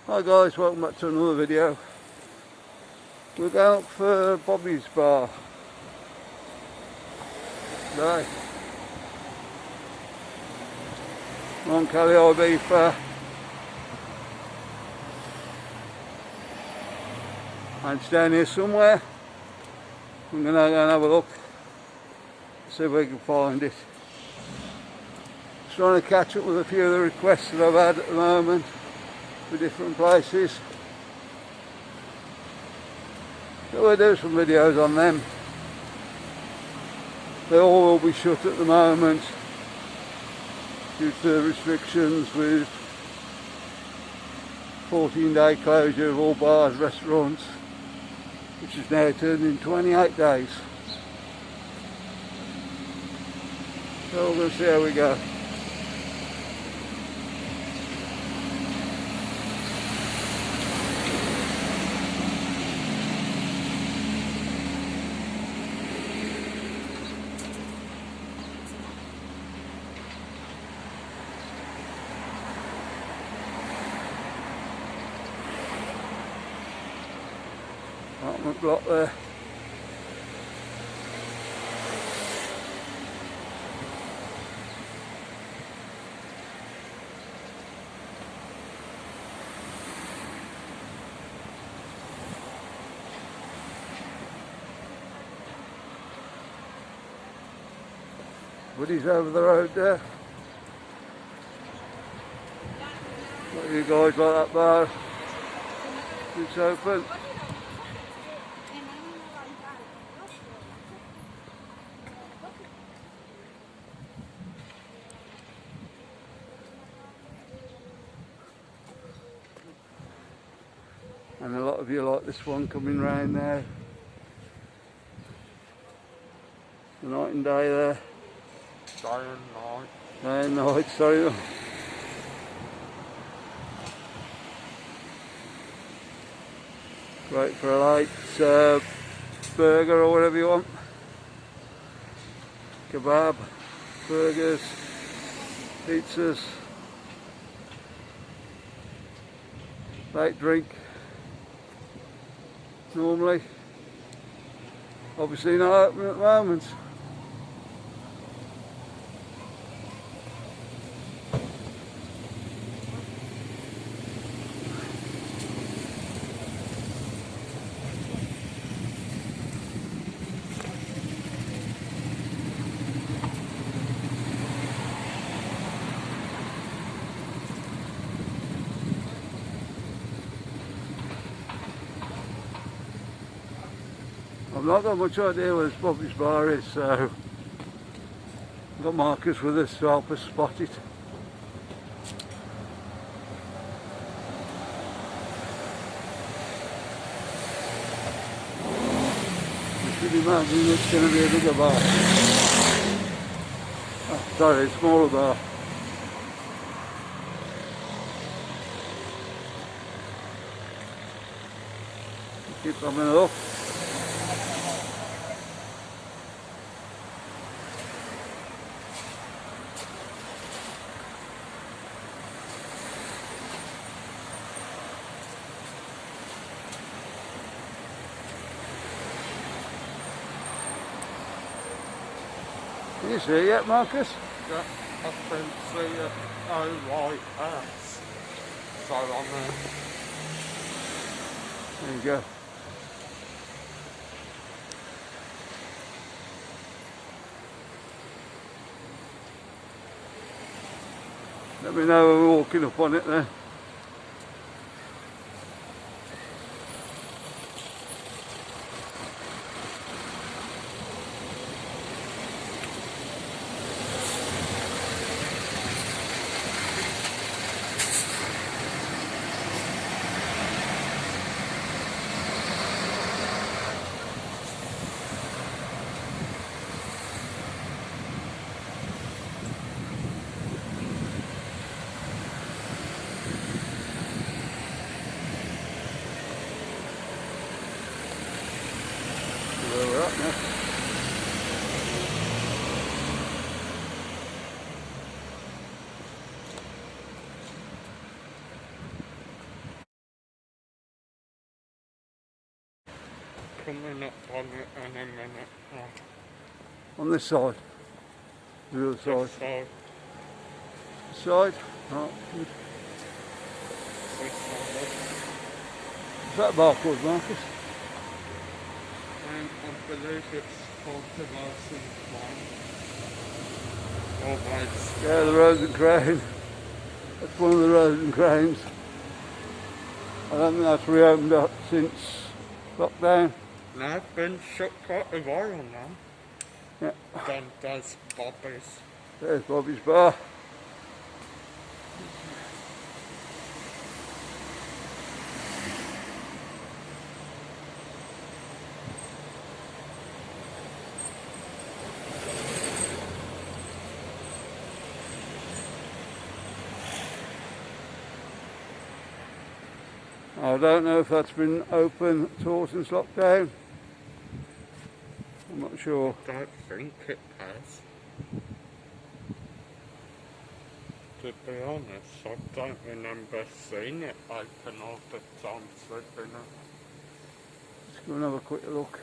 Hi guys, welcome back to another video. We're going up for Bobby's bar today. On Cali Ibiza and it's down here somewhere. I'm going to go and have a look, see if we can find it. Just trying to catch up with a few of the requests that I've had at the moment for different places. So we'll do some videos on them. They all will be shut at the moment due to restrictions with 14-day closure of all bars, restaurants, which is now turned in 28 days. So we're going to see how we go. Apartment block there. Woody's over the road there. What do you guys like that bar? It's open. And a lot of you like this one coming round now. The night and day there. Day and night. Day and night, sorry. Great for a late burger or whatever you want. Kebab, burgers, pizzas, late drink. Normally, obviously not open at the moment. I've not got much idea where this Bobby's bar is, so I've got markers with us to help us spot it. I should imagine it's going to be a bigger bar. Oh, sorry, a smaller bar. Keep coming up. Can you see it yet, Marcus? Yeah, I can see it. OYS. So on there. There you go. Let me know when we're walking up on it then. coming up on it in a minute. On this side. The other side. So, Side. Right. Good. this side. Is that barcode, Marcus? I believe it's cultivation plan. Always. Yeah, the Rose and Crown. That's one of the Rose and Crowns. I don't think that's reopened up since lockdown. No, it's been shut quite a while now. Yeah. Then there's Bobby's. There's Bobby's Bar. I don't know if that's been open at all since lockdown. I'm not sure. I don't think it has. To be honest, I don't remember seeing it open all the time we've been at. Let's go and have a quick look.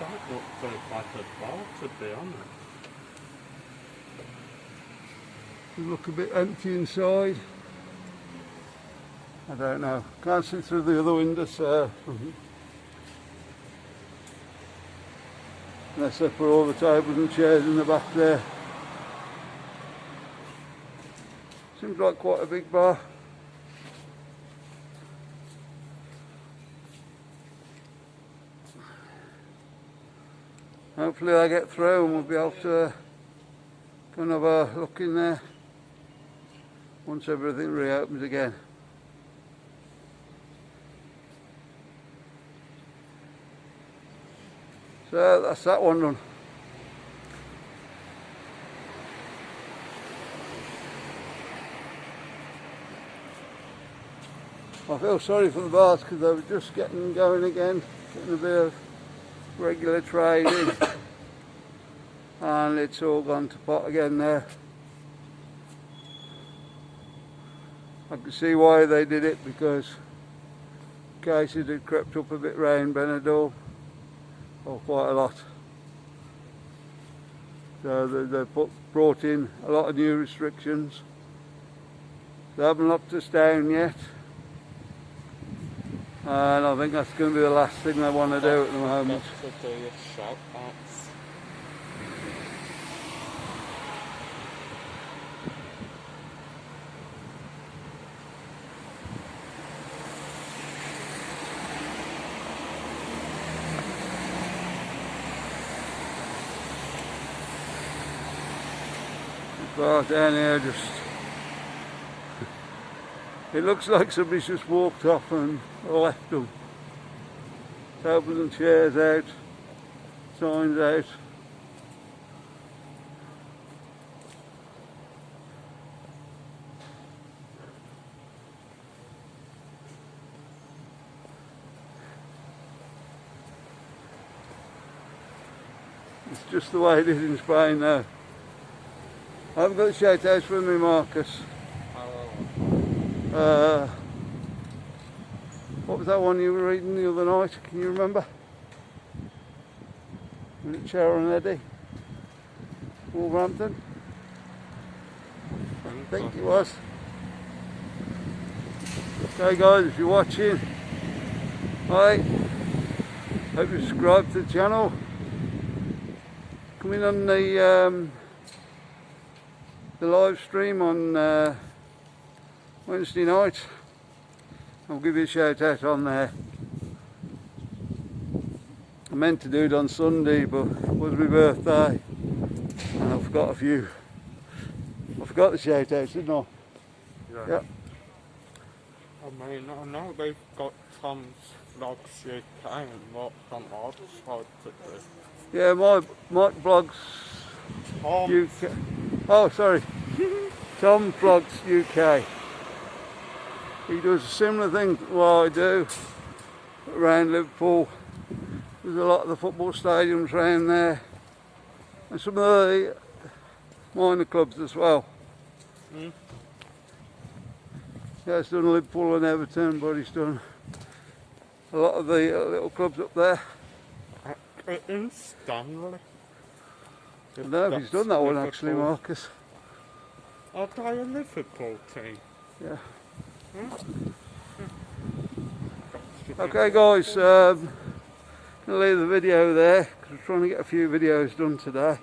Don't look too bad at all, to be honest. Look a bit empty inside. I don't know. Can't see through the other window, so unless they put all the tables and chairs in the back there. Seems like quite a big bar. Hopefully I get through and we'll be able to go and have a look in there once everything reopens again. So that's that one done. I feel sorry for the bars because they were just getting going again, getting a bit of regular trading, and it's all gone to pot again there. I can see why they did it, because cases had crept up a bit round Benidorm, or quite a lot. So they brought in a lot of new restrictions. They haven't locked us down yet, and I think that's going to be the last thing they want to do at the moment. To do your shout outs. Well, down here just, it looks like somebody's just walked off and left them. Tables and chairs out, signs out. It's just the way it is in Spain now. I haven't got the shout outs with me, Marcus. What was that one you were reading the other night? Can you remember? Was it Sharon Eddy? Wolverhampton? I think it was. Okay guys, if you're watching, hi. Hope you subscribe to the channel. Come in on the live stream on Wednesday night. I'll give you a shout out on there. I meant to do it on Sunday, but it was my birthday and I forgot a few. I forgot the shout outs, didn't I? Yeah. I mean, I know they've got Tom's Vlogs UK and what on our side to do. Yeah, my Vlogs UK. Oh, sorry. Tom Vlogs UK. He does a similar thing to what I do around Liverpool. There's a lot of the football stadiums around there, and some of the minor clubs as well. Yeah, he's done Liverpool and Everton, but he's done a lot of the little clubs up there. In Stanley. I don't know if he's done that one actually, Marcus. Are they a Liverpool team? Yeah. Hmm? Okay guys, I'm going to leave the video there because we're trying to get a few videos done today.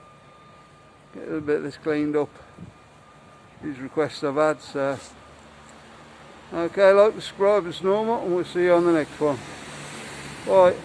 Get a little bit of this cleaned up. These requests I've had, so. Okay, like, subscribe as normal, and we'll see you on the next one. Bye.